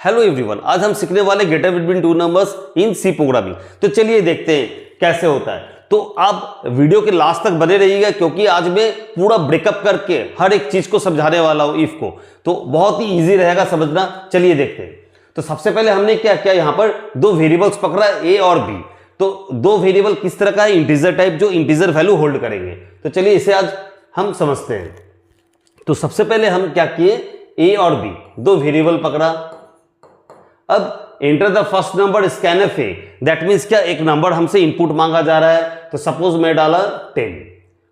Hello everyone, आज हम सीखने वाले greater between two numbers in C programming. तो चलिए देखते हैं कैसे होता है। तो आप वीडियो के लास्ट तक बने रहिएगा क्योंकि आज मैं पूरा ब्रेकअप करके हर एक चीज को समझाने वाला हूं इफ को, तो बहुत ही इजी रहेगा समझना। चलिए देखते हैं। तो सबसे पहले हमने क्या किया, यहां पर दो वेरिएबल्स पकड़ा ए और बी। तो दो वेरिएबल किस तरह का है, इंटीजर टाइप, जो इंटीजर वैल्यू होल्ड करेंगे। तो चलिए इसे आज हम समझते हैं। तो सबसे पहले हम क्या किए, ए और बी दो वेरिएबल पकड़ा। अब enter the first number scan F A, that means क्या, एक नंबर हमसे इनपुट मांगा जा रहा है। तो सपोज मैं डाला 10,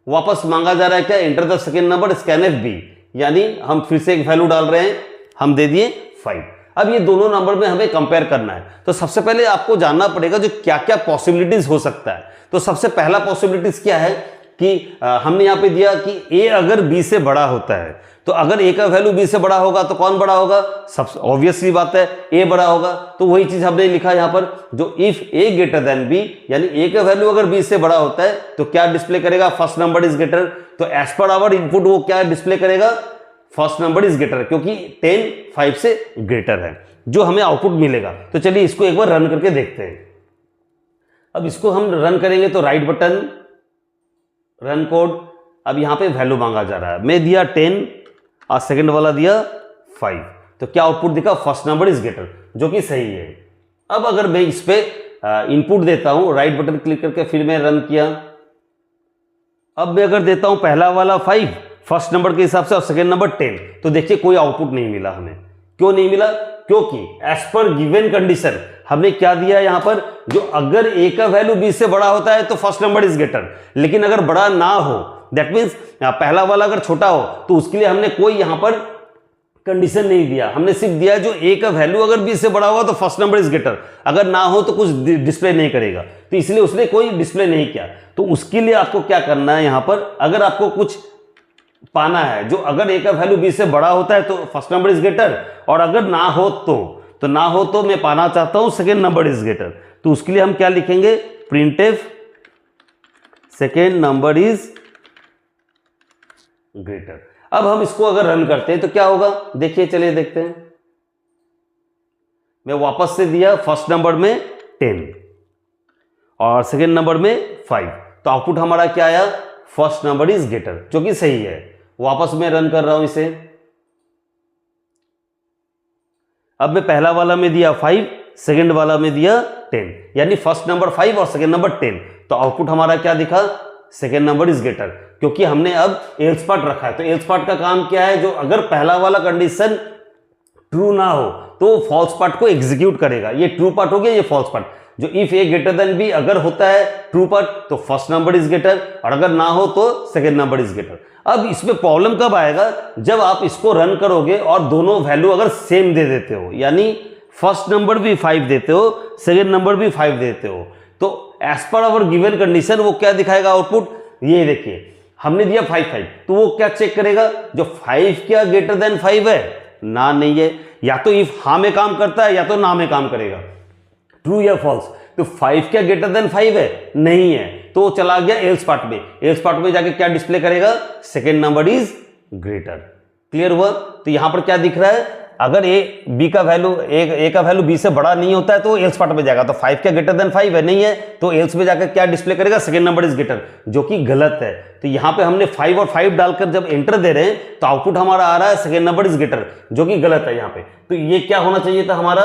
वापस मांगा जा रहा है क्या, enter the second number scanf B, यानी हम फिर से एक वैल्यू डाल रहे हैं, हम दे दिए 5। अब ये दोनों नंबर में हमें कंपेयर करना है। तो सबसे पहले आपको जानना पड़ेगा जो क्या क्या पॉसिबिलिटीज हो सकता है। तो सबसे पहला पॉसिबिलिटीज क्या है कि हमने यहां पे दिया कि ए अगर बी से बड़ा होता है, तो अगर ए का वैल्यू बी से बड़ा होगा तो कौन बड़ा होगा, सबसे ऑब्वियसली बात है ए बड़ा होगा। तो वही चीज हमने लिखा यहां पर, जो if A greater than B, यानी ए का वैल्यू अगर बी से बड़ा होता है तो क्या डिस्प्ले करेगा, फर्स्ट नंबर इज ग्रेटर। तो एज पर आवर इनपुट वो क्या डिस्प्ले करेगा, फर्स्ट नंबर इज ग्रेटर, क्योंकि 10 5 से ग्रेटर है जो हमें आउटपुट मिलेगा। तो चलिए इसको एक बार रन करके देखते हैं। अब इसको हम रन करेंगे तो राइट बटन, रन कोड। अब यहां पे वैल्यू मांगा जा रहा है, मैं दिया 10 और सेकंड वाला दिया 5। तो क्या आउटपुट दिखा, फर्स्ट नंबर इज ग्रेटर, जो कि सही है। अब अगर मैं इस पे इनपुट देता हूं, राइट बटन क्लिक करके फिर मैं रन किया। अब मैं अगर देता हूं पहला वाला 5 फर्स्ट नंबर के हिसाब से और सेकंड नंबर 10, तो देखिए कोई आउटपुट नहीं मिला हमें। क्यों नहीं मिला, क्योंकि एज पर गिवन कंडीशन हमने क्या दिया यहां पर, जो अगर ए का वैल्यू बी से बड़ा होता है तो फर्स्ट नंबर इज ग्रेटर, लेकिन अगर बड़ा ना हो, दैट मीन्स पहला वाला अगर छोटा हो, तो उसके लिए हमने कोई यहां पर कंडीशन नहीं दिया। हमने सिर्फ दिया जो ए का वैल्यू अगर बी से बड़ा होगा तो फर्स्ट नंबर इज ग्रेटर, अगर ना हो तो कुछ डिस्प्ले नहीं करेगा। तो इसलिए उसने कोई डिस्प्ले नहीं किया। तो उसके लिए आपको क्या करना है, यहां पर अगर आपको कुछ पाना है, जो अगर ए का वैल्यू बी से बड़ा होता है तो फर्स्ट नंबर इज ग्रेटर, और अगर ना हो तो ना हो तो मैं पाना चाहता हूं सेकेंड नंबर इज ग्रेटर। तो उसके लिए हम क्या लिखेंगे, printf second number is greater. अब हम इसको अगर रन करते हैं तो क्या होगा, देखिए चलिए देखते हैं। मैं वापस से दिया फर्स्ट नंबर में 10 और सेकेंड नंबर में 5, तो आउटपुट हमारा क्या आया, फर्स्ट नंबर इज ग्रेटर, जो कि सही है। वापस मैं रन कर रहा हूं इसे। अब मैं पहला वाला में दिया 5, सेकेंड वाला में दिया 10, यानी फर्स्ट नंबर 5 और सेकेंड नंबर 10, तो आउटपुट हमारा क्या दिखा, सेकेंड नंबर इज ग्रेटर, क्योंकि हमने अब एल्स पार्ट रखा है। तो एल्स पार्ट का काम क्या है, जो अगर पहला वाला कंडीशन ट्रू ना हो तो फॉल्स पार्ट को एग्जीक्यूट करेगा। ये ट्रू पार्ट हो गया, ये फॉल्स पार्ट। जो if A greater than B अगर होता है ट्रू पार्ट तो फर्स्ट नंबर इज ग्रेटर, और अगर ना हो तो सेकेंड नंबर इज ग्रेटर। अब इसमें प्रॉब्लम कब आएगा, जब आप इसको रन करोगे और दोनों वैल्यू अगर सेम दे देते हो, यानी फर्स्ट नंबर भी 5 देते हो, सेकेंड नंबर भी 5 देते हो, तो as per hour given condition वो क्या दिखाएगा आउटपुट, ये देखिए हमने दिया 5 तो वो क्या चेक करेगा, जो 5 क्या ग्रेटर देन 5 है, ना नहीं है। या तो इफ हाँ में काम करता है या तो ना में काम करेगा, ट्रू या फॉल्स। तो 5 क्या ग्रेटर देन 5 है, नहीं है, तो चला गया एल्स पार्ट में। एल्स पार्ट में जाके क्या डिस्प्ले करेगा, second number is greater. Clear हुआ। तो यहां पर क्या दिख रहा है, अगर ए बी का वैल्यू ए का वैल्यू बी से बड़ा नहीं होता है तो एल्स पार्ट में जाएगा। तो 5 क्या ग्रेटर देन 5 है, नहीं है, तो एल्स में जाकर क्या डिस्प्ले करेगा, सेकेंड नंबर इज ग्रेटर, जो कि गलत है। तो यहां पे हमने 5 और 5 डालकर जब एंटर दे रहे हैं तो आउटपुट हमारा आ रहा है सेकेंड नंबर इज ग्रेटर, जो कि गलत है यहां पे। तो ये क्या होना चाहिए था हमारा,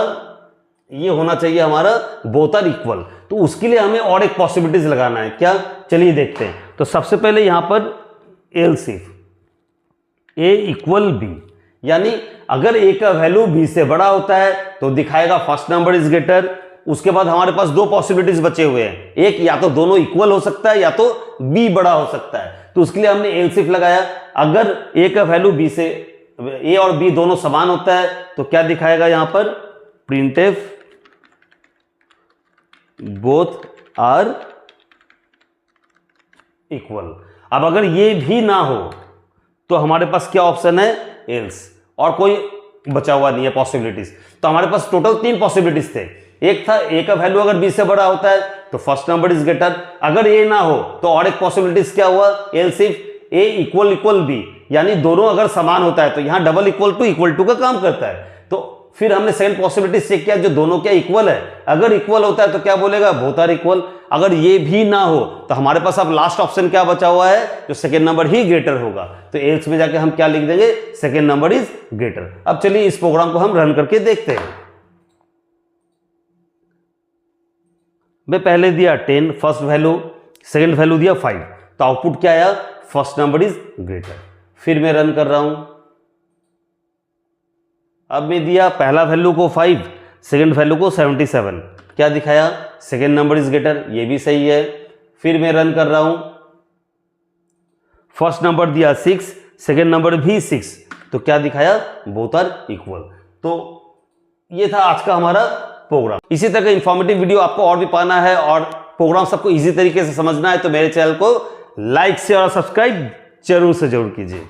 ये होना चाहिए हमारा बोथ आर इक्वल। तो उसके लिए हमें और एक पॉसिबिलिटीज लगाना है, क्या, चलिए देखते हैं। तो सबसे पहले यहां पर else if A equal B, यानी अगर ए का वैल्यू बी से बड़ा होता है तो दिखाएगा फर्स्ट नंबर इज ग्रेटर। उसके बाद हमारे पास दो पॉसिबिलिटीज बचे हुए हैं, एक या तो दोनों इक्वल हो सकता है या तो बी बड़ा हो सकता है। तो उसके लिए हमने एल्स इफ लगाया। अगर ए का वैल्यू बी से, ए और बी दोनों समान होता है तो क्या दिखाएगा यहां पर, प्रिंटफ बोथ आर इक्वल। अब अगर ये भी ना हो तो हमारे पास क्या ऑप्शन है, एल्स, और कोई बचा हुआ नहीं है पॉसिबिलिटीज। तो हमारे पास टोटल 3 पॉसिबिलिटीज थे। एक था ए का वैल्यू अगर बी से बड़ा होता है तो फर्स्ट नंबर इज ग्रेटर, अगर ए ना हो तो और एक पॉसिबिलिटीज क्या हुआ, else if A equal B, यानी दोनों अगर समान होता है। तो यहां डबल इक्वल टू का काम करता है। तो फिर हमने सेकंड पॉसिबिलिटी चेक किया जो दोनों क्या इक्वल है, अगर इक्वल होता है तो क्या बोलेगा, बोथ आर इक्वल। अगर ये भी ना हो तो हमारे पास अब लास्ट ऑप्शन क्या बचा हुआ है, जो सेकंड नंबर ही ग्रेटर होगा, तो एल्स में जाके हम क्या लिख देंगे, सेकंड नंबर इज ग्रेटर। अब चलिए इस प्रोग्राम को हम रन करके देखते हैं। मैं पहले दिया 10 फर्स्ट वैल्यू, सेकंड वैल्यू दिया 5, तो आउटपुट क्या आया, फर्स्ट नंबर इज ग्रेटर। फिर मैं रन कर रहा हूं, अब मैं दिया पहला वैल्यू को 5, सेकंड वैल्यू को 77, क्या दिखाया, सेकंड नंबर इज ग्रेटर, ये भी सही है। फिर मैं रन कर रहा हूं, फर्स्ट नंबर दिया 6, सेकंड नंबर भी 6, तो क्या दिखाया, बोथ आर इक्वल। तो ये था आज का हमारा प्रोग्राम। इसी तरह का इंफॉर्मेटिव वीडियो आपको और भी पाना है और प्रोग्राम सबको इजी तरीके से समझना है तो मेरे चैनल को लाइक शेयर और सब्सक्राइब जरूर से जरूर कीजिए।